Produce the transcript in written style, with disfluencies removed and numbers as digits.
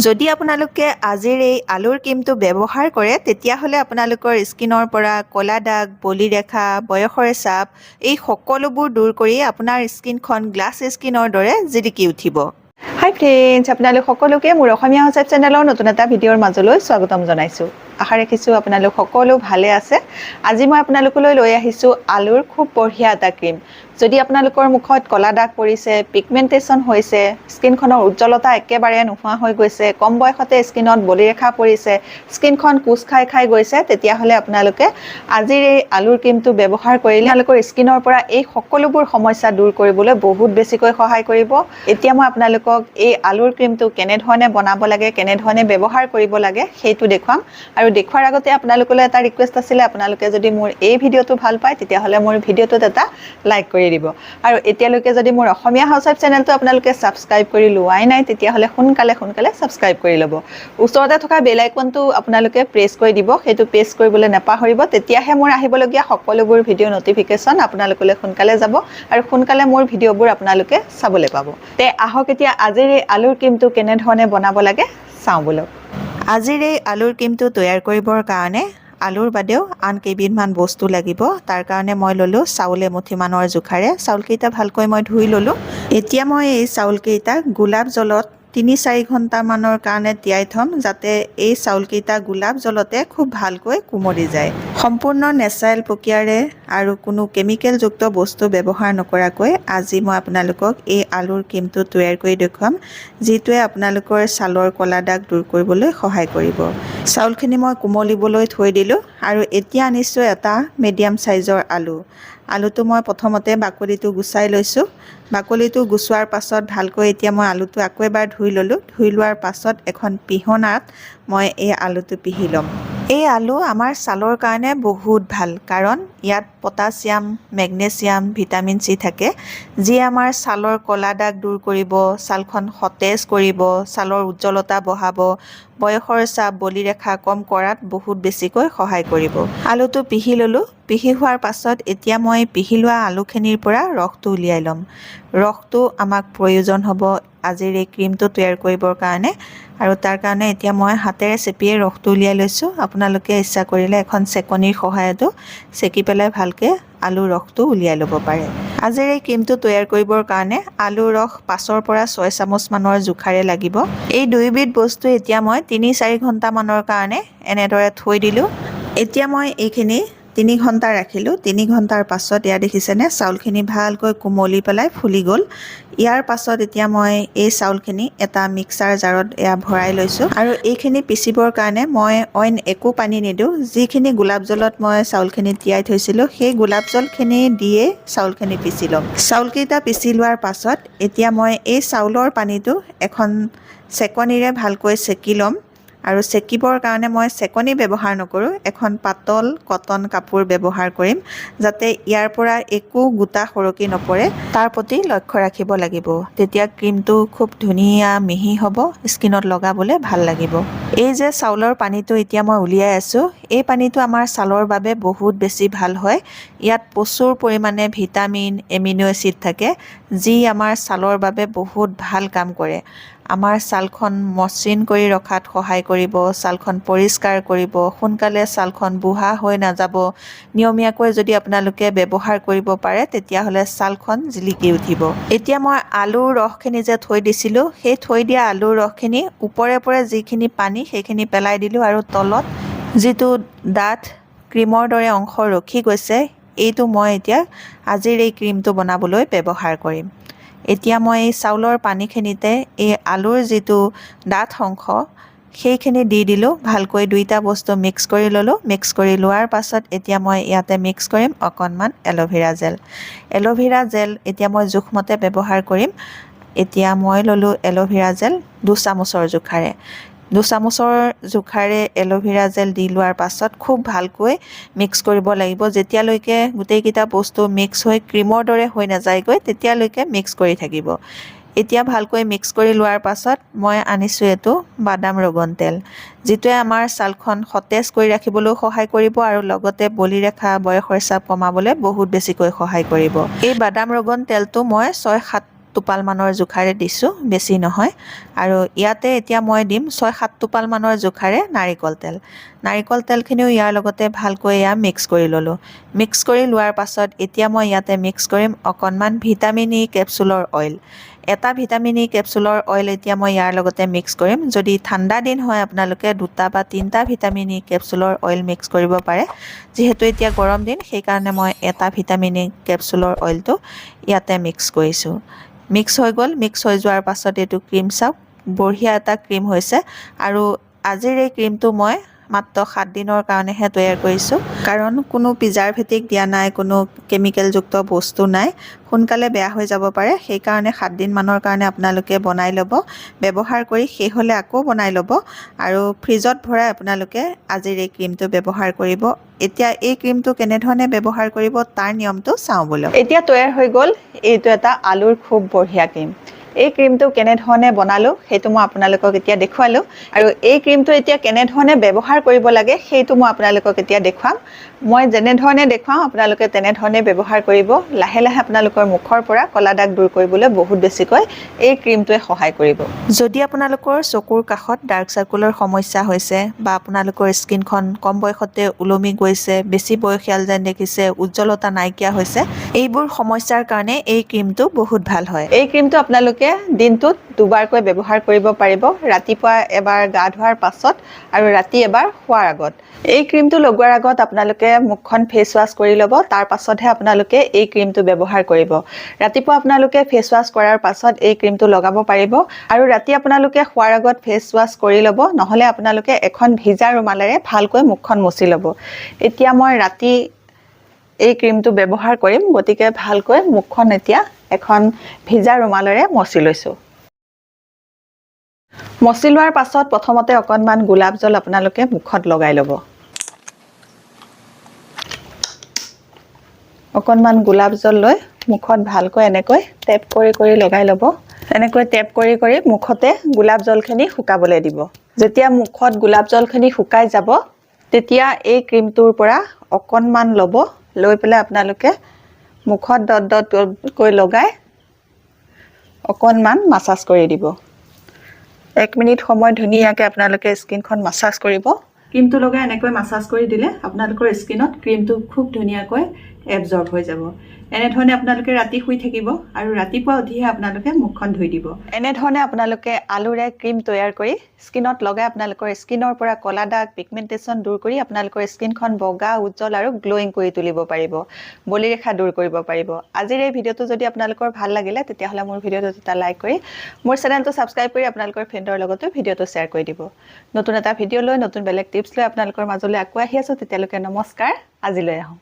যদি আপোনালোকে আজিৰ এই আলুৰ ক্ৰীমটো ব্যৱহাৰ কৰে তেতিয়াহ'লে আপোনালোকৰ স্কিনৰ পৰা ক'লা দাগ, বলি ৰেখা, বয়সৰ ছাপ এই সকলোবোৰ দূৰ কৰি আপোনাৰ স্কিনখন গ্লাছ স্কিনৰ দৰে জিলিকি উঠিব। হাই ফ্ৰেণ্ডছ, আপোনালোক সকলোকে মোৰ অসমীয়া সঁচাই চেনেলৰ নতুন এটা ভিডিঅ'ৰ মাজলৈ স্বাগতম জনাইছোঁ। আশা ৰাখিছোঁ আপোনালোক সকলো ভালে আছে। আজি মই আপোনালোকলৈ লৈ আহিছোঁ আলুৰ খুব বঢ়িয়া এটা ক্ৰীম। যদি আপোনালোকৰ মুখত ক'লা দাগ পৰিছে, পিগমেণ্টেশ্যন হৈছে, স্কিনখনৰ উজ্জ্বলতা একেবাৰে নোহোৱা হৈ গৈছে, কম বয়সতে স্কিনত বলি ৰেখা পৰিছে, স্কিনখন কোচ খাই খাই গৈছে, তেতিয়াহ'লে আপোনালোকে আজিৰ এই আলুৰ ক্ৰীমটো ব্যৱহাৰ কৰিলে আপোনালোকৰ স্কিনৰ পৰা এই সকলোবোৰ সমস্যা দূৰ কৰিবলৈ বহুত বেছিকৈ সহায় কৰিব। এতিয়া মই আপোনালোকক এই আলুৰ ক্ৰীমটো কেনেধৰণে বনাব লাগে, কেনেধৰণে ব্যৱহাৰ কৰিব লাগে সেইটো দেখুৱাম। আৰু দেখুৱাৰ আগতে আপোনালোকলৈ এটা ৰিকুৱেষ্ট আছিলে, আপোনালোকে যদি মোৰ এই ভিডিঅ'টো ভাল পায় তেতিয়াহ'লে মোৰ ভিডিঅ'টোত এটা লাইক কৰি দিব। আৰু এতিয়ালৈকে যদি মোৰ অসমীয়া হাউচৱাইফ চেনেলটো আপোনালোকে ছাবস্ক্ৰাইব কৰি লোৱাই নাই তেতিয়াহ'লে সোনকালে ছাবস্ক্ৰাইব কৰি ল'ব। ওচৰতে থকা বেল আইকনটো আপোনালোকে প্ৰেছ কৰি দিব, সেইটো প্ৰেছ কৰিবলৈ নাপাহৰিব, তেতিয়াহে মোৰ আহিবলগীয়া সকলোবোৰ ভিডিঅ' নটিফিকেশ্যন আপোনালোকলৈ সোনকালে যাব আৰু সোনকালে মোৰ ভিডিঅ'বোৰ আপোনালোকে চাবলৈ পাব। তে আহক এতিয়া আজিৰ এই আলুৰ ক্ৰীমটো কেনেধৰণে বনাব লাগে চাওঁ বলক। আজিৰ এই আলুৰ ক্ৰীমটো তৈয়াৰ কৰিবৰ কাৰণে আলুৰ বাদেও আন কেইবিধমান বস্তু লাগিব। তাৰ কাৰণে মই ল'লোঁ চাউল এমুঠিমানৰ জোখাৰে। চাউলকেইটা ভালকৈ মই ধুই ল'লোঁ। এতিয়া মই এই চাউলকেইটা গোলাপ জলত ৩-৪ ঘণ্টামানৰ কাৰণে তিয়াই থ'ম, যাতে এই চাউলকেইটা গোলাপ জলতে খুব ভালকৈ কোমলি যায়। সম্পূৰ্ণ নেচাৰেল প্ৰক্ৰিয়াৰে আৰু কোনো কেমিকেলযুক্ত বস্তু ব্যৱহাৰ নকৰাকৈ আজি মই আপোনালোকক এই আলুৰ ক্ৰীমটো তৈয়াৰ কৰি দেখুৱাম, যিটোৱে আপোনালোকৰ ছালৰ ক'লা দাগ দূৰ কৰিবলৈ সহায় কৰিব। চাউলখিনি মই কোমলিবলৈ থৈ দিলোঁ আৰু এতিয়া আনিছোঁ এটা মিডিয়াম ছাইজৰ আলু। আলুটো মই প্ৰথমতে বাকলিটো গুচাই লৈছোঁ। বাকলিটো গুচোৱাৰ পাছত ভালকৈ এতিয়া মই আলুটো আকৌ এবাৰ ধুই ল'লোঁ। ধুই লোৱাৰ পাছত এখন পিহনাত মই এই আলুটো পিহি ল'ম। এই আলু আমাৰ ছালৰ কাৰণে বহুত ভাল, কাৰণ ইয়াত পটাছিয়াম, মেগনেছিয়াম, ভিটামিন চি থাকে, যিয়ে আমাৰ ছালৰ ক'লা দাগ দূৰ কৰিব, ছালখন সতেজ কৰিব, ছালৰ উজ্জ্বলতা বঢ়াব, বয়সৰ ছাপ, বলি ৰেখা কম কৰাত বহুত বেছিকৈ সহায় কৰিব। আলুটো পিহি ল'লোঁ। পিহি হোৱাৰ পাছত এতিয়া মই পিহি লোৱা আলুখিনিৰ পৰা ৰসটো উলিয়াই ল'ম। ৰসটো আমাক প্ৰয়োজন হ'ব আজিৰ এই ক্ৰীমটো তৈয়াৰ কৰিবৰ কাৰণে, আৰু তাৰ কাৰণে এতিয়া মই হাতেৰে চেপিয়ে ৰসটো উলিয়াই লৈছোঁ। আপোনালোকে ইচ্ছা কৰিলে এখন চেকনিৰ সহায়তো চেকি পেলাই ভালকৈ আলুৰ ৰসটো উলিয়াই ল'ব পাৰে। আজিৰ এই ক্ৰীমটো তৈয়াৰ কৰিবৰ কাৰণে আলুৰ ৰস 5ৰ পৰা 6 চামুচমানৰ জোখাৰে লাগিব। এই দুয়োবিধ বস্তু এতিয়া মই 3-4 ঘণ্টামানৰ কাৰণে এনেদৰে থৈ দিলোঁ। এতিয়া মই এইখিনি 3 ঘণ্টা ৰাখিলোঁ। 3 ঘণ্টাৰ পাছত এয়া দেখিছেনে, চাউলখিনি ভালকৈ কোমলি পেলাই ফুলি গ'ল। ইয়াৰ পাছত এতিয়া মই এই চাউলখিনি এটা মিক্সাৰ জাৰত এয়া ভৰাই লৈছোঁ, আৰু এইখিনি পিচিবৰ কাৰণে মই অইন একো পানী নিদিওঁ। যিখিনি গোলাপ জলত মই চাউলখিনি তিয়াই থৈছিলোঁ সেই গোলাপ জলখিনি দিয়ে চাউলখিনি পিচি ল'ম। চাউলকেইটা পিচি লোৱাৰ পাছত এতিয়া মই এই চাউলৰ পানীটো এখন চেকনিৰে ভালকৈ চেকি ল'ম। আৰু চেকিবৰ কাৰণে মই চেকনি ব্যৱহাৰ নকৰোঁ, এখন পাতল কটন কাপোৰ ব্যৱহাৰ কৰিম, যাতে ইয়াৰ পৰা একো গোটা সৰকি নপৰে, তাৰ প্ৰতি লক্ষ্য ৰাখিব লাগিব। তেতিয়া ক্ৰীমটো খুব ধুনীয়া মিহি হ'ব, স্কিনত লগাবলৈ ভাল লাগিব। এই যে চাউলৰ পানীটো এতিয়া মই উলিয়াই আছোঁ, এই পানীটো আমাৰ ছালৰ বাবে বহুত বেছি ভাল হয়। ইয়াত প্ৰচুৰ পৰিমাণে ভিটামিন, এমিনো এচিড থাকে, যি আমাৰ ছালৰ বাবে বহুত ভাল কাম কৰে। আমাৰ ছালখন মসৃণ কৰি ৰখাত সহায় কৰিব, ছালখন পৰিষ্কাৰ কৰিব, সোনকালে ছালখন বুঢ়া হৈ নাযাব। নিয়মীয়াকৈ যদি আপোনালোকে ব্যৱহাৰ কৰিব পাৰে তেতিয়াহ'লে ছালখন জিলিকি উঠিব। এতিয়া মই আলুৰ ৰসখিনি যে থৈ দিছিলোঁ, সেই থৈ দিয়া আলুৰ ৰসখিনি ওপৰে ওপৰে যিখিনি পানী সেইখিনি পেলাই দিলোঁ, আৰু তলত যিটো ডাঠ ক্ৰীমৰ দৰে অংশ ৰখি গৈছে, এইটো মই এতিয়া আজিৰ এই ক্ৰীমটো বনাবলৈ ব্যৱহাৰ কৰিম। এতিয়া মই এই চাউলৰ পানীখিনিতে এই আলুৰ যিটো ডাঠ অংশ সেইখিনি দি দিলোঁ। ভালকৈ দুইটা বস্তু মিক্স কৰি ল'লোঁ। মিক্স কৰি লোৱাৰ পাছত এতিয়া মই ইয়াতে মিক্স কৰিম অকণমান এল'ভেৰা জেল। এল'ভেৰা জেল এতিয়া মই জোখমতে ব্যৱহাৰ কৰিম। এতিয়া মই ল'লোঁ এল'ভেৰা জেল 2 চামুচৰ জোখাৰে। 2 চামুচৰ জোখাৰে এল'ভেৰা জেল দি লোৱাৰ পাছত খুব ভালকৈ মিক্স কৰিব লাগিব। যেতিয়ালৈকে গোটেইকেইটা বস্তু মিক্স হৈ ক্ৰীমৰ দৰে হৈ নাযায়গৈ তেতিয়ালৈকে মিক্স কৰি থাকিব। এতিয়া ভালকৈ মিক্স কৰি লোৱাৰ পাছত মই আনিছোঁ এইটো বাদাম ৰগন তেল, যিটোৱে আমাৰ ছালখন সতেজ কৰি ৰাখিবলৈও সহায় কৰিব আৰু লগতে বলি ৰেখা, বয়সৰ ছাপ কমাবলৈ বহুত বেছিকৈ সহায় কৰিব। এই বাদাম ৰগন তেলটো মই 6-7 টোপাল মানৰ জোখাৰে দিছোঁ, বেছি নহয়। আৰু ইয়াতে এতিয়া মই দিম 6-7 টোপাল মানৰ জোখাৰে নাৰিকল তেল। নাৰিকল তেলখিনিও ইয়াৰ লগতে ভালকৈ এয়া মিক্স কৰি ল'লোঁ। মিক্স কৰি লোৱাৰ পাছত এতিয়া মই ইয়াতে মিক্স কৰিম অকণমান ভিটামিন ই কেপচুলৰ অইল। এটা ভিটামিন ই কেপচুলৰ অইল এতিয়া মই ইয়াৰ লগতে মিক্স কৰিম। যদি ঠাণ্ডা দিন হয় আপোনালোকে 2টা বা 3টা ভিটামিন ই কেপচুলৰ অইল মিক্স কৰিব পাৰে। যিহেতু এতিয়া গৰম দিন সেইকাৰণে মই এটা ভিটামিন ই কেপচুলৰ অইলটো ইয়াতে মিক্স কৰিছোঁ। মিক্স হৈ গ'ল। মিক্স হৈ যোৱাৰ পাছত এইটো ক্ৰীম চাওক, বঢ়িয়া এটা ক্ৰীম হৈছে। আৰু আজিৰ এই ক্ৰীমটো মই মাত্ৰ 7 দিনৰ কাৰণেহে তৈয়াৰ কৰিছোঁ, কাৰণ কোনো প্ৰিজাৰভেটিভ দিয়া নাই, কোনো কেমিকেলযুক্ত বস্তু নাই, সোনকালে বেয়া হৈ যাব পাৰে। সেইকাৰণে 7 দিনমানৰ কাৰণে আপোনালোকে বনাই ল'ব, ব্যৱহাৰ কৰি শেষ হ'লে আকৌ বনাই ল'ব আৰু ফ্ৰিজত ভৰাই আপোনালোকে আজিৰ এই ক্ৰীমটো ব্যৱহাৰ কৰিব। এতিয়া এই ক্ৰীমটো কেনেধৰণে ব্যৱহাৰ কৰিব তাৰ নিয়মটো চাওঁ ব'লক। এতিয়া তৈয়াৰ হৈ গ'ল এইটো এটা আলুৰ খুব বঢ়িয়া ক্ৰীম। এই ক্ৰীমটো কেনেধৰণে বনালোঁ সেইটো মই আপোনালোকক এতিয়া দেখুৱালোঁ, আৰু এই ক্ৰীমটো এতিয়া কেনেধৰণে ব্যৱহাৰ কৰিব লাগে সেইটো মই আপোনালোকক এতিয়া দেখুৱাম। মই যেনেধৰণে দেখুৱাওঁ আপোনালোকে তেনেধৰণে ব্যৱহাৰ কৰিব। লাহে লাহে আপোনালোকৰ মুখৰ পৰা ক'লা দাগ দূৰ কৰিবলৈ বহুত বেছিকৈ এই ক্ৰীমটোৱে সহায় কৰিব। যদি আপোনালোকৰ চকুৰ কাষত ডাৰ্ক চাৰ্কুলৰ সমস্যা হৈছে বা আপোনালোকৰ স্কিনখন কম বয়সতে ওলমি গৈছে, বেছি বয়সীয়াল যেন দেখিছে, উজ্জ্বলতা নাইকিয়া হৈছে, এইবোৰ সমস্যাৰ কাৰণে এই ক্ৰীমটো বহুত ভাল হয়। এই ক্ৰীমটো আপোনালোকে দিনটোত দুবাৰকৈ ব্যৱহাৰ কৰিব পাৰিব, ৰাতিপুৱা এবাৰ গা ধোৱাৰ পাছত আৰু ৰাতি এবাৰ শোৱাৰ আগত। এই ক্ৰীমটো লগোৱাৰ আগত আপোনালোকে মুখখন ফেচ ৱাছ কৰি ল'ব, তাৰ পাছতহে আপোনালোকে এই ক্ৰীমটো ব্যৱহাৰ কৰিব। ৰাতিপুৱা আপোনালোকে ফেচ ৱাছ কৰাৰ পাছত এই ক্ৰীমটো লগাব পাৰিব, আৰু ৰাতি আপোনালোকে শোৱাৰ আগত ফেচ ৱাছ কৰি ল'ব, নহ'লে আপোনালোকে এখন ভিজা ৰুমালেৰে ভালকৈ মুখখন মুচি ল'ব। এতিয়া মই ৰাতি এই ক্ৰীমটো ব্যৱহাৰ কৰিম, গতিকে ভালকৈ মুখখন এতিয়া এখন ভিজা ৰুমালেৰে মচি লৈছোঁ। মচি লোৱাৰ পাছত প্ৰথমতে অকণমান গোলাপ জল আপোনালোকে মুখত লগাই ল'ব। অকণমান গোলাপ জল লৈ মুখত ভালকৈ এনেকৈ টেপ কৰি কৰি লগাই ল'ব। এনেকৈ টেপ কৰি কৰি মুখতে গোলাপ জলখিনি শুকাবলৈ দিব। যেতিয়া মুখত গোলাপ জলখিনি শুকাই যাব তেতিয়া এই ক্ৰীমটোৰ পৰা অকণমান ল'ব, লৈ পেলাই আপোনালোকে মুখত ডট ডটকৈ লগাই অকণমান মাছাজ কৰি দিব। 1 মিনিট সময় ধুনীয়াকৈ আপোনালোকে স্কিনখন মাছাজ কৰিব। ক্ৰীমটো লগাই এনেকৈ মাছাজ কৰি দিলে আপোনালোকৰ স্কিনত ক্ৰীমটো খুব ধুনীয়াকৈ এবজৰ্ব হৈ যাব। এনেধৰণে আপোনালোকে ৰাতি শুই থাকিব আৰু ৰাতিপুৱা উঠিহে আপোনালোকে মুখখন ধুই দিব। এনেধৰণে আপোনালোকে আলুৰে ক্ৰীম তৈয়াৰ কৰি স্কিনত লগাই আপোনালোকৰ স্কিনৰ পৰা ক'লা দাগ, পিগমেণ্টেশ্যন দূৰ কৰি আপোনালোকৰ স্কিনখন বগা, উজ্জ্বল আৰু গ্ল'য়িং কৰি তুলিব পাৰিব, বলিৰেখা দূৰ কৰিব পাৰিব। আজিৰ এই ভিডিঅ'টো যদি আপোনালোকৰ ভাল লাগিলে তেতিয়াহ'লে মোৰ ভিডিঅ'টো এটা লাইক কৰি মোৰ চেনেলটো ছাবস্ক্ৰাইব কৰি আপোনালোকৰ ফ্ৰেণ্ডৰ লগতো ভিডিঅ'টো শ্বেয়াৰ কৰি দিব। নতুন এটা ভিডিঅ' লৈ, নতুন বেলেগ টিপছ লৈ আপোনালোকৰ মাজলৈ আকৌ আহি আছোঁ। তেতিয়ালৈকে নমস্কাৰ, আজিলৈ আহোঁ।